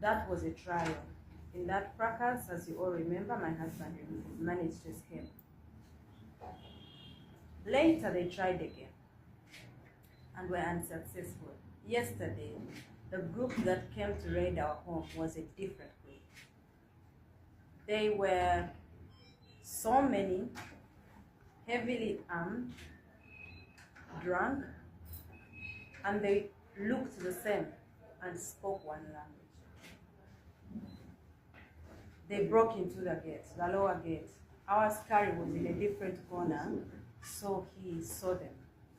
That was a trial. In that fracas, as you all remember, my husband managed to escape. Later, they tried again and were unsuccessful. Yesterday, the group that came to raid our home was a different group. They were so many, heavily armed, drunk, and they looked the same and spoke one language. They broke into the gate, the lower gate. Our askari was in a different corner, so he saw them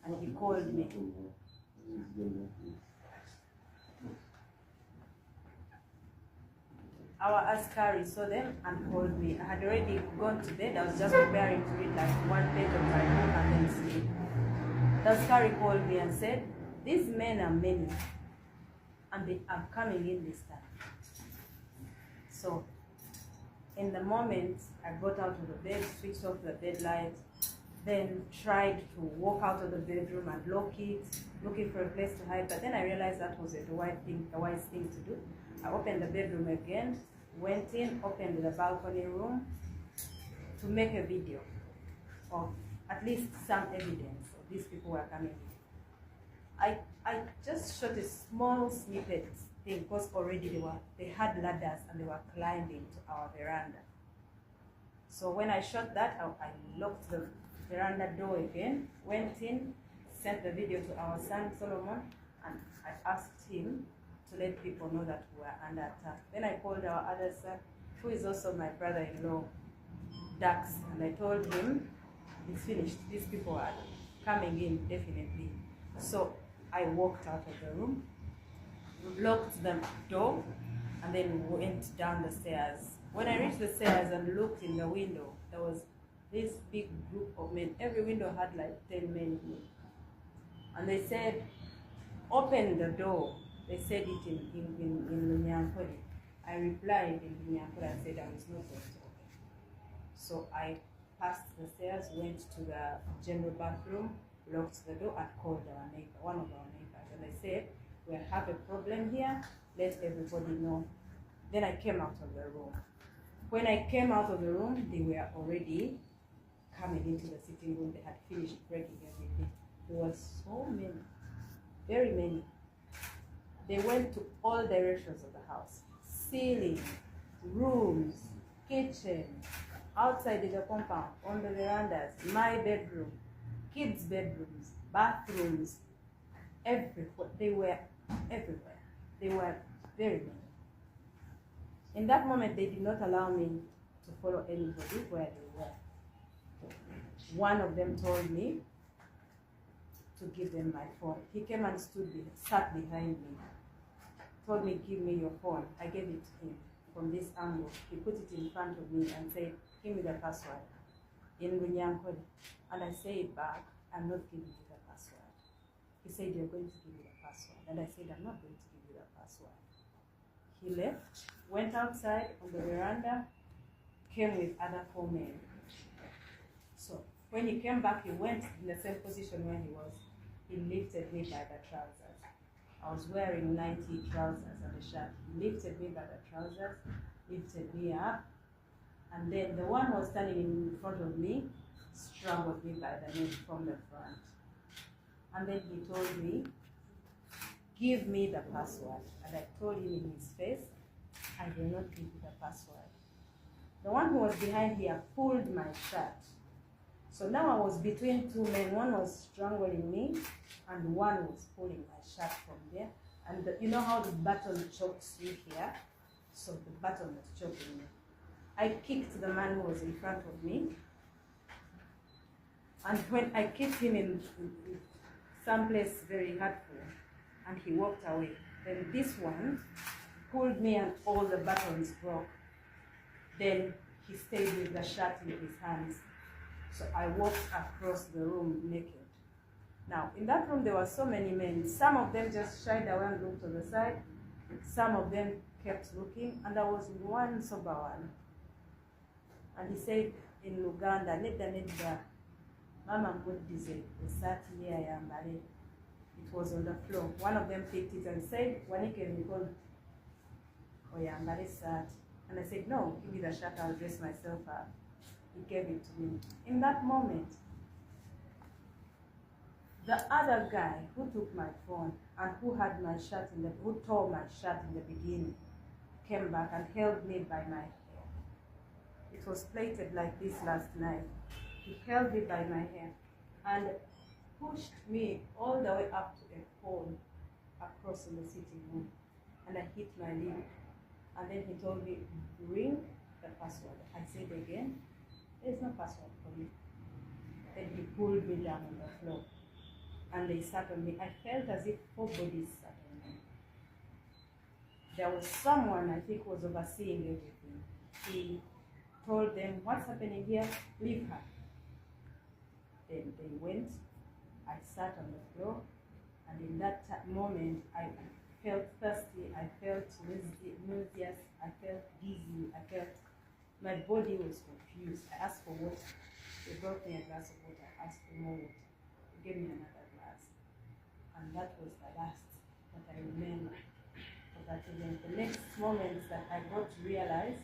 and he called me. Our askari saw them and called me. I had already gone to bed. I was just preparing to read like one page of my book and then sleep. The askari called me and said, "These men are many and they are coming in this time." So in the moment, I got out of the bed, switched off the bed light, then tried to walk out of the bedroom and lock it, looking for a place to hide. But then I realized that was the wise thing to do. I opened the bedroom again, went in, opened the balcony room to make a video of at least some evidence of these people were coming in. I just shot a small snippet thing because already they had ladders and they were climbing to our veranda. So when I shot that, I locked the veranda door again, went in, sent the video to our son Solomon, and I asked him to let people know that we were under attack. Then I called our other son, who is also my brother-in-law, Dax, and I told him, it's finished, these people are coming in, definitely. So I walked out of the room, locked the door, and then went down the stairs. When I reached the stairs and looked in the window, there was this big group of men. Every window had like 10 men in it. And they said, "Open the door." They said it in Lunyankole. I replied in Lunyankole and said I was not going to open. So I passed the stairs, went to the general bathroom, locked the door, and called our neighbor, one of our neighbors. And I said, "We have a problem here, let everybody know." Then I came out of the room. When I came out of the room, they were already coming into the sitting room. They had finished breaking everything. There were so many, very many. They went to all directions of the house. Ceiling, rooms, kitchen, outside in the compound, on the verandas, my bedroom, kids' bedrooms, bathrooms, everywhere. They were everywhere. They were very many. In that moment, they did not allow me to follow anybody where they were. One of them told me to give them my phone. He came and sat behind me. Told me, "Give me your phone." I gave it to him from this angle. He put it in front of me and said, "Give me the password," in Runyankole. And I said back, "I'm not giving you the password." He said, "You're going to give me the password." And I said, "I'm not going to give you the password." He left, went outside on the veranda, came with other 4 men. So when he came back, he went in the same position where he was. He lifted me by the trousers. I was wearing 90 trousers and a shirt. He lifted me by the trousers, lifted me up, and then the one who was standing in front of me strangled me by the neck from the front. And then he told me, "Give me the password." And I told him in his face, "I will not give you the password." The one who was behind here pulled my shirt. So now I was between 2 men. One was strangling me, and one was pulling my shirt from there. And you know how the button chokes you here? So the button was choking me. I kicked the man who was in front of me. And when I kicked him in someplace very hurtful, and he walked away, then this one pulled me and all the buttons broke. Then he stayed with the shirt in his hands. So I walked across the room naked. Now, in that room, there were so many men. Some of them just shied away and looked to the side. Some of them kept looking, and there was one sober one. And he said in Luganda, "Nedda, Mama Muhoozi, esati ye ayambale." It was on the floor. One of them picked it and said, "Wanike mikolo." oyambale essaati. And I said, no, give me the shirt, I'll dress myself up. He gave it to me. In that moment, the other guy who took my phone and who had my shirt who tore my shirt in the beginning, came back and held me by my hair. It was plaited like this last night. He held me by my hair and pushed me all the way up to a pole across in the sitting room, and I hit my lip. And then he told me, ring the password. I said again, there's no password for me. Then he pulled me down on the floor and they sat on me. I felt as if 4 bodies sat on me. There was someone I think was overseeing everything. He told them, what's happening here? Leave her. Then they went. I sat on the floor, and in that moment I felt thirsty, I felt nauseous, I felt dizzy, I felt my body was confused. I asked for water. They brought me a glass of water. I asked for more water. They gave me another glass. And that was the last that I remember of that event. The next moment that I got to realize,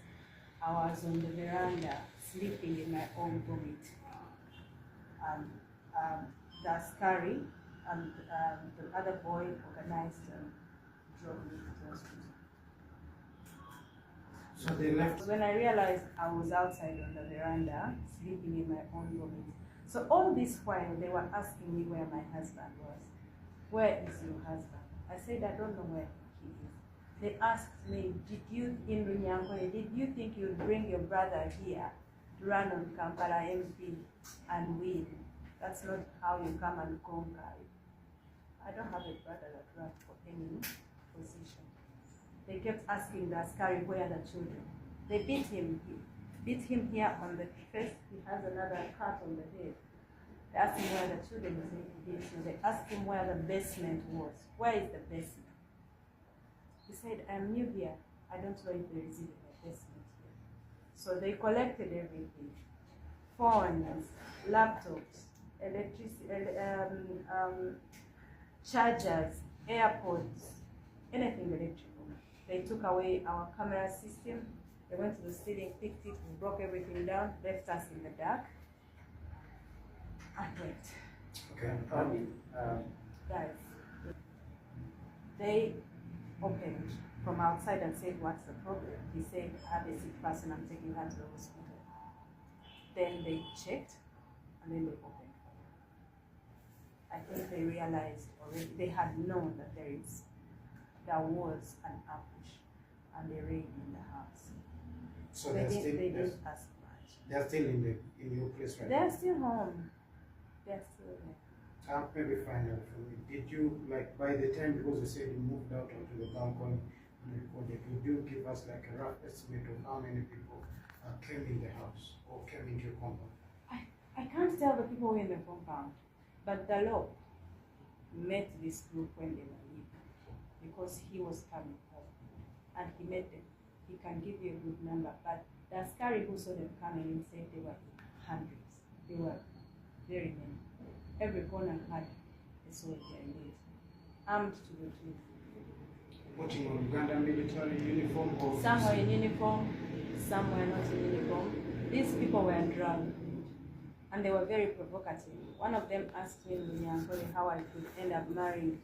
I was on the veranda sleeping in my own vomit. The askari and the other boy organized and drove me to the hospital. So they left. When I realized I was outside on the veranda, sleeping in my own vomit. So all this while, they were asking me where my husband was. Where is your husband? I said, I don't know where he is. They asked me, did you think you'd bring your brother here to run on Kampala MP and win? That's not how you come and conquer. I don't have a brother that runs for any position. They kept asking the askari, where are the children? They beat him. Beat him here on the face. He has another cut on the head. They asked him where the children was. They asked him where the basement was. Where is the basement? He said, I'm new here. I don't know if there is even a basement here. So they collected everything. Phones, laptops, electricity, chargers, AirPods, anything electrical. They took away our camera system. They went to the ceiling, picked it, broke everything down, left us in the dark, and went. Okay. Guys, they opened from outside and said, what's the problem? He said, I have a sick person, I'm taking her to the hospital. Then they checked, and then they opened. I think they realized already, they had known that there was an ambush, and they raided in the house. So they didn't ask much. They're still in your place right now? They're still home. They're still there. Maybe find out from me. Did you, like, by the time, because you said you moved out onto the balcony and recorded, would you give us like a rough estimate of how many people came in the house or came into your compound? I can't tell the people who were in the compound, but the law met this group when they were leaving because he was coming home, and he met them. He can give you a good number, but the askari who saw them coming in said they were hundreds. They were very many. Every corner had a soldier in it, armed to the teeth. Putting on Uganda military uniform or some were in uniform, some were not in uniform. These people were drugged, and they were very provocative. One of them asked me how I could end up marrying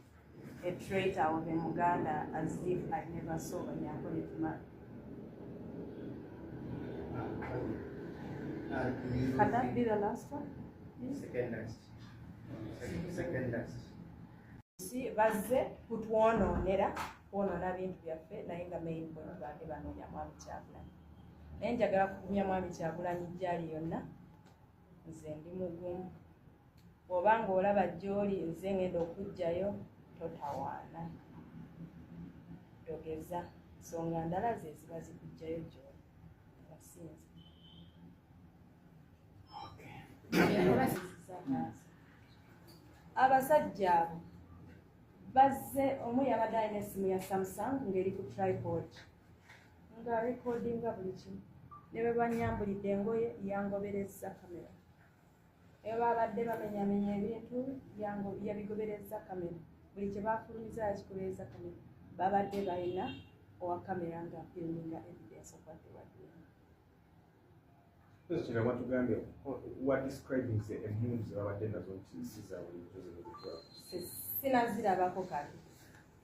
a traitor of a Muganda as if I never saw Onyankole to marry. Can that be the last one? Yes. Second last. See, bazze kutwonoonera kwonoona bintu byaffe naye nga main point baadde banoonya mwami Kyagulanyi. Naye njagala kukumya mwami Kyagulanyi jjaali yonna, nze ndi mugumu. Bw'oba ng'olaba gy'oli nze ngenda okuggyayo, totawaana. Togeza, nsonga ndala ze ziba zikuggyayo gy'oli. Abasinzi. Abasajja abo bazze, omu yabadde alina essimu ya Samsung ng'eri ku tripod nga recordinga buli kimu. Ne bwe banyambulidde engoye yangoberezza kamera. Ne bwe babadde bamenyamenya ebintu yabigoberezza kamera. Buli kye baafulumiza yakikubereza kamera. Babadde balina owa kamera nga filminga evidence of what they were doing. Kino batugambye what describing the emmundu zabadde nazo nti si za bulijjo zino. Sinazirabako kati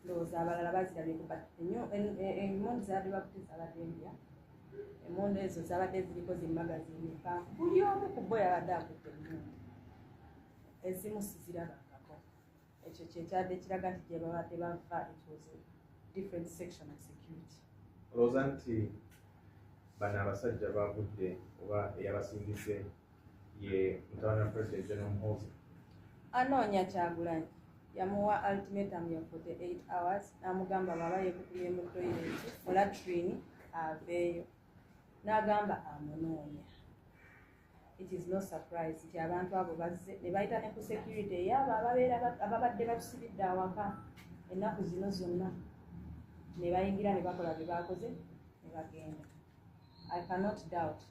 ndowooza abalala bazirabyeko but emmundu zabadde bakutte zabadde empya. Emmundu ezo zabadde ziriko zi magazine mpanvu buli omu ku bo yabadde akutte emmundu. Ezimu sizirabangako. Ekyo kyekyadde kiraga nti gye babadde bava it was a different section of security. Olowooza nti bano abasajja bavudde oba eyabasingise ye mutabani wa President General Muhoozi? Anoonya Kyagulanyi yamuwa ultimatum ya 48 hours n'amugamba baba yekukumye mu toilet mu latrine aveeyo n'agamba amunoonya. It is no surprise nti abantu abo bazze ne bayita ne ku security eyabo ababadde batusibidde awaka ennaku zino zonna ne bayingira ne bakola bye bakoze ne bagenda. I cannot doubt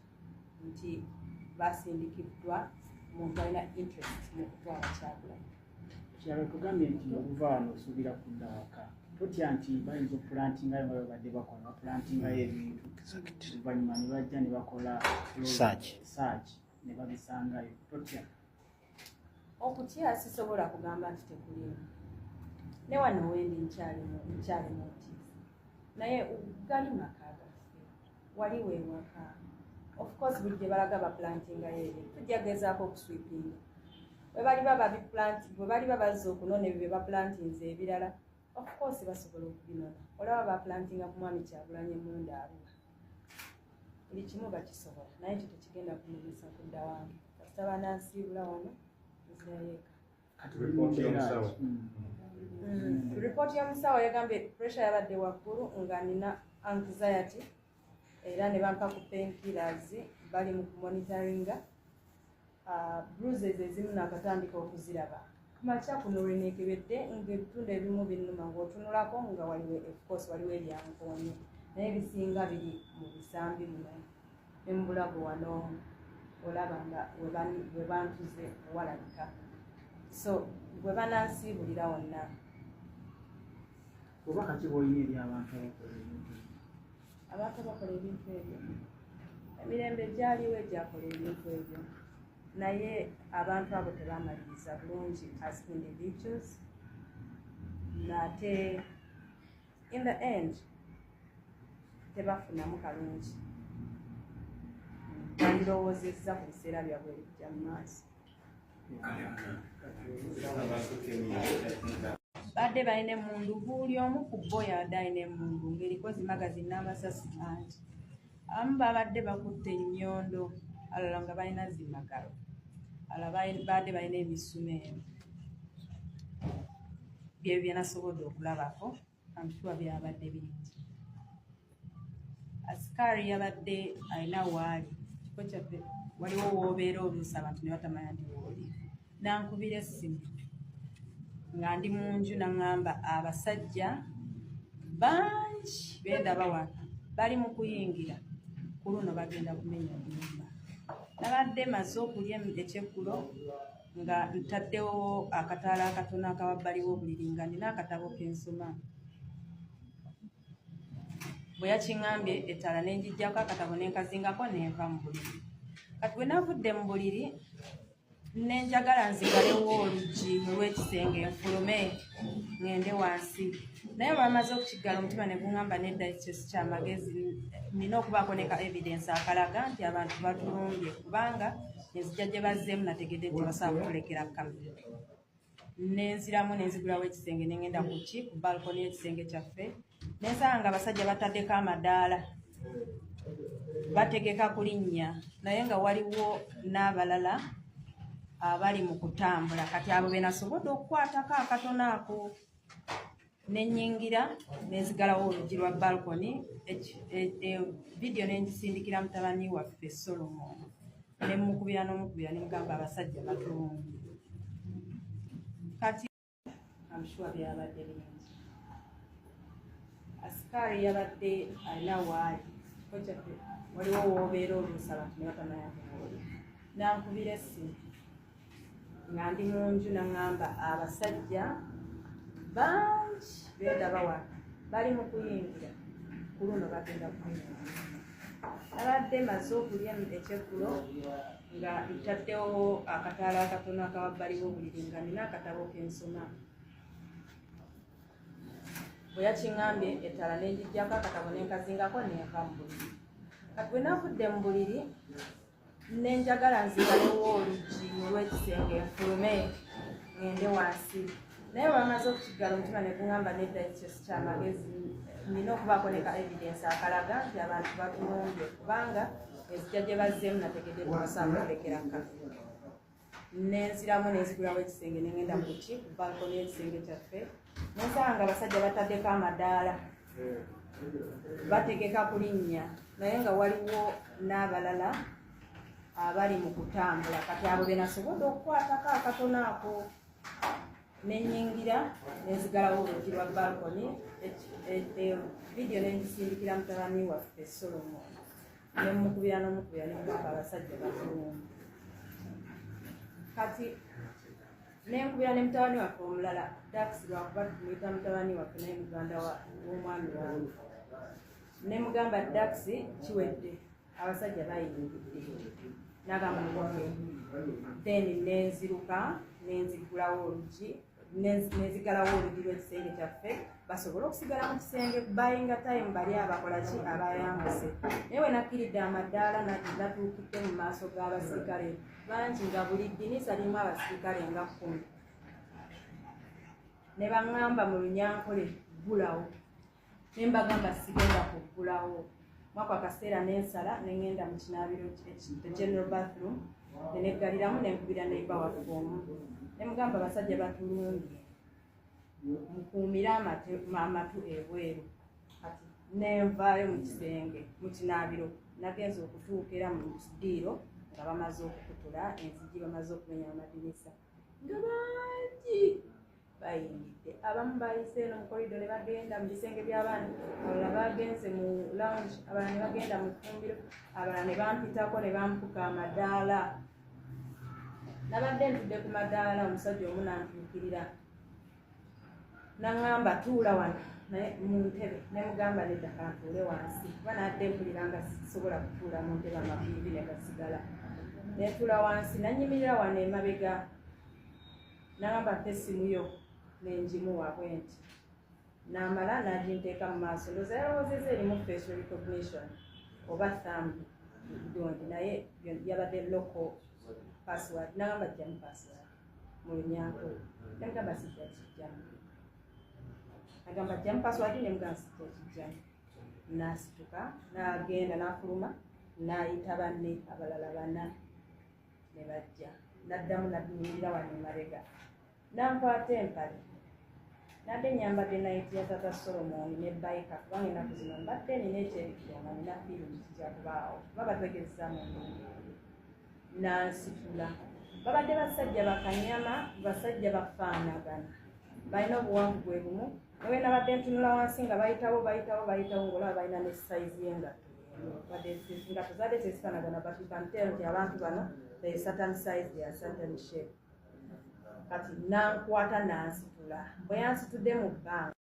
nti basindikiddwa muntu alina interest mu kutwala Kyagulanyi. Kyalo tugambye nti okuva wano osuubira kudda waka totya nti bayinza okupulantingayo nga babadde bakola bapulantingayo ebintu oluvannyuma ne bajja ne bakola search ne babisangayo totya? Okutya sisobola kugamba nti tekulimu. Ne wano wendi nkyali mu ntiisa naye gali maka gaffe waliwo ewaka. Of course buli gye balaga baplantingayo ebintu tujja gezaako okuswipinga. Bwe bali babazza okunona ebyo bye baplantinze ebirala of course basobola okubinona. Olaba baplantinga ku mwami Kyagulanyi emmundu Arua. Buli kimu bakisobola naye ekyo tekigenda kumulisa kudda wange. Kasita banansiibula wano nzirayo eka. Ripooti y'omusawo yagambye pressure yabadde waggulu nga nina anxiety era ne bampa ku painkillers bali mu kumonitoringa. Bruises ezimu nakatandika okuziraba. Kumakya kuno lweneekebedde ng'ebitundu ebimu binnuma ng'otunulako nga waliwo of course waliwo ebyankoonye naye ebisinga biri mu bisambi muno ne mu bulago wano olaba nga we bantuze walabika. So bwe banansiibulira wonna. Oba kati bw'olina eri abantu abakola ebintu ebyo? Abantu abakola ebintu ebyo emirembe gyaliwo egyakola ebintu ebyo naye abantu abo tebamaliriza bulungi as individuals nate in the end tebafunamu kalungi. Bandirowoozezza ku biseera byabwe ebijja mu maaso. Badde balina emmundu buli omu ku bo yabadde alina emmundu ng'eriko zimagazini n'amasasi mangi. Abamu babadde bakutte ennyondo alala nga balina zimagalo alala badde balina emisumeero. Byebyo bye nasobodde okulabako amushuwa byabadde bingi. Asikari yabadde alina waali kiko kyaffe waliwo woobeera oluusi abantu ne batamanya nti wooli. Nankubira essimu nga ndi mu nju naŋŋamba abasajja bangi bendaba wano bali mu kuyingira ku luno bagenda kumenya nnyumba. Nabadde maze okulya ekyeggulo nga ntaddewo akataala akatono akawabbali w'obuliri nga nina akatabo k'ensoma. Bwe yakiŋŋambye ettaala ne njiggyako akatabo ne nkazingako ne nva mu buliri. Kati bwe navudde mu buliri ne njagala nzigalewo oluggi olw'ekisenge nfulume ŋŋende wansi naye bamaze okukiggala omutima ne guŋŋamba nedda ekyo si kyamagezi nina okubaako ne ka evidence akalaga nti abantu batulumbye kubanga enzija gye bazzeemu nategedde nti basobola kutulekera kamera. Nenziramu nenzigulawo ekisenge ne ŋŋenda ku balkoni y'ekisenge kyaffe ne nsanga nga abasajja bataddeko amadaala bategeka kulinnya naye nga waliwo n'abalala abali mu kutambula. Kati abo be nasobodde okukwatako akatono ako ne nnyingira nenzigalawo oluggi lwa balkoni. Vidiyo ne ngisindikira mutabani waffe Solomon ne mukubira n'omukubira ne mugamba abasajja batulumbye. Kati amushuwa byabadde bingi. Asikari yabadde alina waali kiko kyaffe waliwo woobeera oluusi abantu ne batamanya kuwooli. Nankubira essimu nga ndi mu nju naŋŋamba abasajja bangi bendaba wano bali mu kuyingira ku luno bagenda kwekuuma. Nabadde maze okulya ekyeggulo nga ntaddewo akataala akatono akawabbali w'obuliri nga nina akatabo kensoma. Bwe yakiŋŋambye ettaala ne njiggyako akatabo ne nkazingako ne nva mu buliri. Kati bwe navudde mu buliri ne njagala nzigalewo oluggi olw'ekisenge nfulume ŋŋende wansi. Naye bamaze okukiggala omutima ne guŋŋamba nedda ekyo si kyamagezi, nina okubaako ne ka evidence akalaga nti abantu batunumbye kubanga ezijja gye bazzeemu nategedde tumusaamu kulekera kafe. Nenziramu nenzigulawo ekisenge ne ŋŋenda mu ki ku balkoni y'ekisenge kyaffe nensaba nga abasajja bataddeko amadaala bategeka kulinnya, naye nga waliwo n'abalala abali mu kutambula. Kati abo be nasobodde okukwatako akatono ako nenyingira nenzigalawo oluggi lwa balkoni. Vidiyo nengisindikira mutabani waffe Solomon nemukubira n'omukubira nemugamba abasajja batulumba. Kati nenkubira ne mutabani waffe omulala taxi lwakuba tumuyita mutabani waffe naye muganda w'omwami wange, nemugamba taxi kiwedde abasajja bayingidde, nagamba mukoke. Then nenziruka nenzigulawo oluggi nenzigalawo oluggi lw'ekisenge kyaffe basobole okusigala mu kisenge buyinga time bali abakola ki abayambuse. Naye we nakkiridde amadaala natuukidde mu maaso g'abasirikale bangi nga buli ddinisa limu abasirikale nga 10. Ne baŋŋamba mu Lunyankole ggulawo, ne mbagamba sigenda kuggulawo. Mwako akaseera nensala neŋŋenda mu kinaabiro general bathroom ne neggaliramu nenkubira neiba waffe omu nemugamba abasajja batulumbye mukuumire amatu ebweru. Kati nenvaayo mu kisenge mu kinaabiro nagenza okutuuka era mu ddiiro nga bamaze okukutula enzigi bamaze okumenya amadinisa nga bangi bayingidde. Abamu bayise eno mu korido ne bagenda mu bisenge by'abaana, abalala bagenze mu lounge, abalala ne bagenda mu ffumbiro, abalala ne bampitako ne bampuka amadaala. Nabadde ntudde ku madaala, omusajja omu nantuukirira naŋŋamba tuula wano mu ntebe, ne mugamba nedda kantuule wansi kuba nadde mpulira nga sisobola kutuula mu ntebe amaviivi ne gasigala. Netuula wansi nanyimirira wano emabega naŋŋamba mpa essimu yo nenjimuwa bwenti namala naginteeka mu maaso ndowooza yalowoozezza erimu facial recognition oba thumb gundi, naye yabadde local password. Nagamba jjamu password mu Lunyankole nemugamba sijja kijjamu, agamba jjamu password nemugamba sijja kijjamu. Nasituka nagenda nafuluma nayita banne abalala 4 ne bajja, naddamu nadumirira wano emabega nankwata empale nadde nyambadde nayiti ya tata Solomon ne bayika kubanga ennaku zino mbadde nina ekyerikiro nga nina firimu kijja kubaawo kuba bategezza mu nansitula. Babadde basajja bakanyama, basajja bafaanagana, balina obuwanvu bwe bumu. Nawe nabadde ntunula wansi nga bayitawo ng'olaba balina ne sayizi y'engatto. Engatto zaadde tezifaanagana, but you can tell nti abantu bano they certain size, they are certain shape. Kati nankwata nansitula, bwe yansitudde mu bbanga